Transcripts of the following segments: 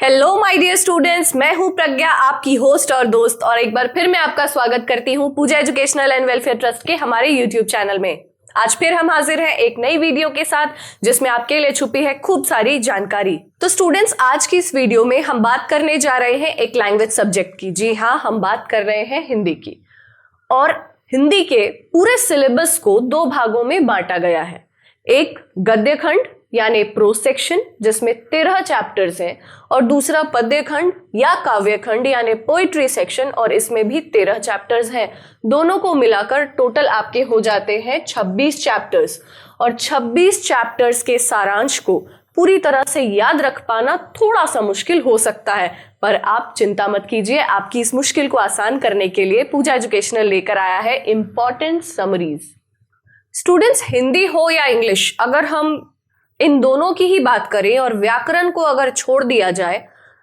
Hello my dear students, मैं हूं प्रज्ञा, आपकी होस्ट और दोस्त, और एक बार फिर मैं आपका स्वागत करती हूं पूजा एजुकेशनल एंड वेलफेयर ट्रस्ट के हमारे यूट्यूब चैनल में। आज फिर हम हाजिर हैं एक नई वीडियो के साथ जिसमें आपके लिए छुपी है खूब सारी जानकारी। तो स्टूडेंट्स, आज की इस वीडियो में हम बात करने जा रहे हैं एक लैंग्वेज सब्जेक्ट की। जी हाँ, हम बात कर रहे हैं हिंदी की। और हिंदी के पूरे सिलेबस को दो भागों में बांटा गया है। एक गद्य खंड यानी प्रोज सेक्शन जिसमें 13 चैप्टर्स हैं, और दूसरा पद्य खंड या काव्य खंड यानी पोइट्री सेक्शन, और इसमें भी 13 चैप्टर्स हैं। दोनों को मिलाकर टोटल आपके हो जाते हैं 26 चैप्टर्स। और 26 चैप्टर्स के सारांश को पूरी तरह से याद रख पाना थोड़ा सा मुश्किल हो सकता है, पर आप चिंता मत कीजिए। आपकी इस मुश्किल को आसान करने के लिए पूजा एजुकेशनल लेकर आया है इंपॉर्टेंट समरीज। स्टूडेंट्स, हिंदी हो या इंग्लिश, अगर हम इन दोनों की ही बात करें और व्याकरण को अगर छोड़ दिया जाए,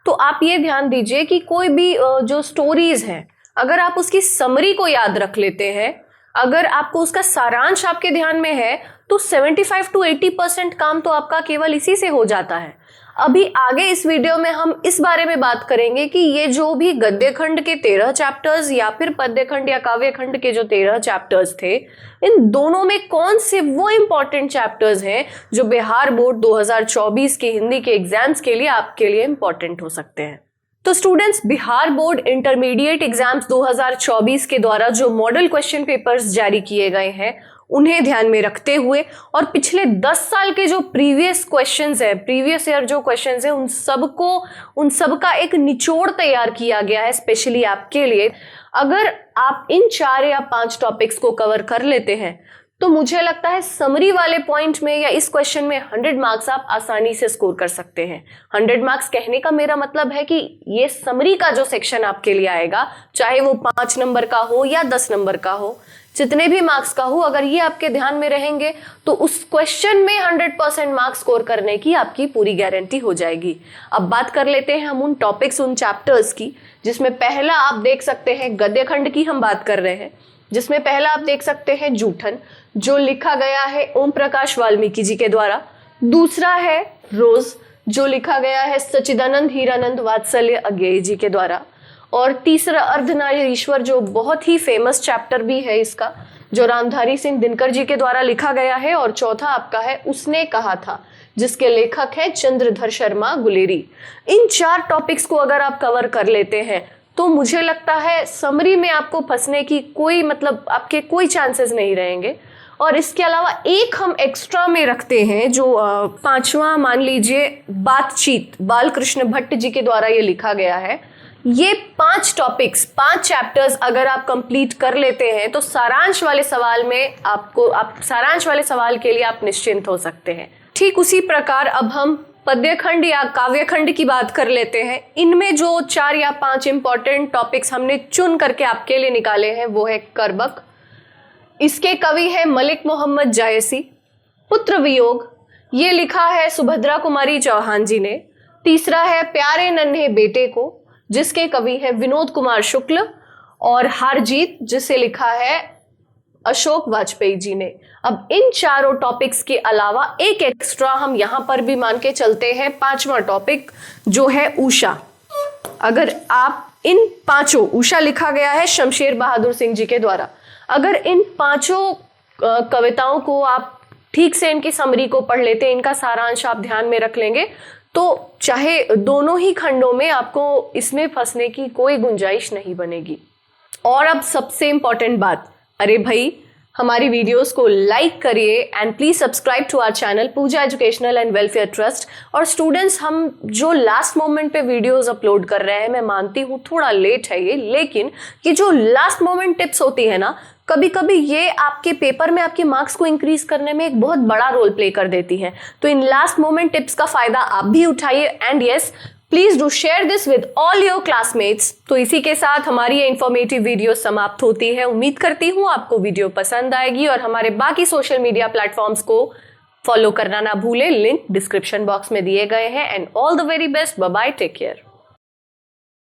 तो आप ये ध्यान दीजिए कि कोई भी जो स्टोरीज हैं, अगर आप उसकी समरी को याद रख लेते हैं, अगर आपको उसका सारांश आपके ध्यान में है, तो 75 to 80% काम तो आपका केवल इसी से हो जाता है। अभी आगे इस वीडियो में हम इस बारे में बात करेंगे कि ये जो भी गद्य खंड के 13 चैप्टर्स या फिर पद्य खंड या काव्य खंड के जो 13 चैप्टर्स थे, इन दोनों में कौन से वो इंपॉर्टेंट चैप्टर्स हैं जो बिहार बोर्ड 2024 के हिंदी के एग्जाम्स के लिए आपके लिए इंपॉर्टेंट हो सकते हैं। तो students, Bihar board intermediate exams 2024 के द्वारा जो मॉडल क्वेश्चन पेपर्स जारी किए गए हैं, उन्हें ध्यान में रखते हुए और पिछले 10 साल के जो प्रीवियस क्वेश्चंस है, प्रीवियस ईयर जो क्वेश्चंस है, उन सब का एक निचोड़ तैयार किया गया है स्पेशली आपके लिए। अगर आप इन 4 या 5 टॉपिक्स को कवर कर लेते हैं, तो मुझे लगता है समरी वाले पॉइंट में या इस क्वेश्चन में 100 मार्क्स आप आसानी से स्कोर कर सकते हैं। 100 मार्क्स कहने का मेरा मतलब है कि ये समरी का जो सेक्शन आपके लिए आएगा, चाहे वो 5 नंबर का हो या 10 नंबर का हो, जितने भी मार्क्स का हो, अगर ये आपके ध्यान में रहेंगे तो उस क्वेश्चन में 100% मार्क्स स्कोर करने की आपकी पूरी गारंटी हो जाएगी। अब बात कर लेते हैं हम उन टॉपिक्स, उन चैप्टर्स की, जिसमें पहला आप देख सकते हैं गद्य खंड की हम बात कर रहे हैं, जिसमें पहला आप देख सकते हैं जूठन, जो लिखा गया है ओम प्रकाश वाल्मीकि जी के द्वारा। दूसरा है रोज, जो लिखा गया है सच्चिदानंद हीरानंद वात्सल्य अज्ञेय जी के द्वारा। और तीसरा अर्धनारीश्वर, जो बहुत ही फेमस चैप्टर भी है इसका, जो रामधारी सिंह दिनकर जी के द्वारा लिखा गया है। और चौथा आपका है उसने कहा था, जिसके लेखक हैं चंद्रधर शर्मा गुलेरी। इन 4 टॉपिक्स को अगर आप कवर कर लेते हैं, तो मुझे लगता है समरी में आपको फंसने की आपके कोई चांसेस नहीं रहेंगे। और इसके अलावा एक हम एक्स्ट्रा में रखते हैं, जो 5वां मान लीजिए बातचीत, बालकृष्ण भट्ट जी के द्वारा ये लिखा गया है। ये 5 टॉपिक्स, 5 चैप्टर्स अगर आप कंप्लीट कर लेते हैं, तो सारांश वाले सवाल में सारांश वाले सवाल के लिए आप निश्चिंत हो सकते हैं। ठीक उसी प्रकार अब हम पद्य खंड या काव्य खंड की बात कर लेते हैं। इनमें जो 4 या 5 इंपॉर्टेंट टॉपिक्स हमने चुन करके आपके लिए निकाले हैं, वो है करबक, इसके कवि है मलिक मोहम्मद जायसी। पुत्र वियोग, ये लिखा है सुभद्रा कुमारी चौहान जी ने। तीसरा है प्यारे नन्हे बेटे को, जिसके कवि है विनोद कुमार शुक्ल। और हार जीत, जिसे लिखा है अशोक वाजपेयी जी ने। अब इन चारों टॉपिक्स के अलावा एक एक्स्ट्रा हम यहां पर भी मान के चलते हैं, 5वां टॉपिक जो है उषा। अगर आप इन 5 उषा लिखा गया है शमशेर बहादुर सिंह जी के द्वारा। अगर इन 5 कविताओं को आप ठीक से इनकी समरी को पढ़ लेते हैं, इनका सारांश आप ध्यान में रख लेंगे, तो चाहे दोनों ही खंडों में आपको इसमें फंसने की कोई गुंजाइश नहीं बनेगी। और अब सबसे इंपॉर्टेंट बात, अरे भाई, हमारी वीडियोस को लाइक करिए and please subscribe to our channel Pooja educational and welfare trust. और स्टूडेंट्स, हम जो लास्ट मोमेंट पे वीडियोस अपलोड कर रहे हैं, मैं मानती हूँ थोड़ा लेट है ये, लेकिन ये जो लास्ट मोमेंट टिप्स होती है ना, कभी कभी ये आपके पेपर में आपके मार्क्स को इंक्रीज करने में एक बहुत बड़ा रोल प्ले कर देती है। तो इन लास्ट मोमेंट टिप्स का फायदा आप भी उठाइए। And yes, please do share this with all your classmates. तो इसी के साथ हमारी ये इंफॉर्मेटिव वीडियो समाप्त होती है। उम्मीद करती हूँ आपको वीडियो पसंद आएगी, और हमारे बाकी सोशल मीडिया प्लेटफॉर्म्स को फॉलो करना ना भूलें। लिंक डिस्क्रिप्शन बॉक्स में दिए गए हैं। And all the very best, bye bye, take care.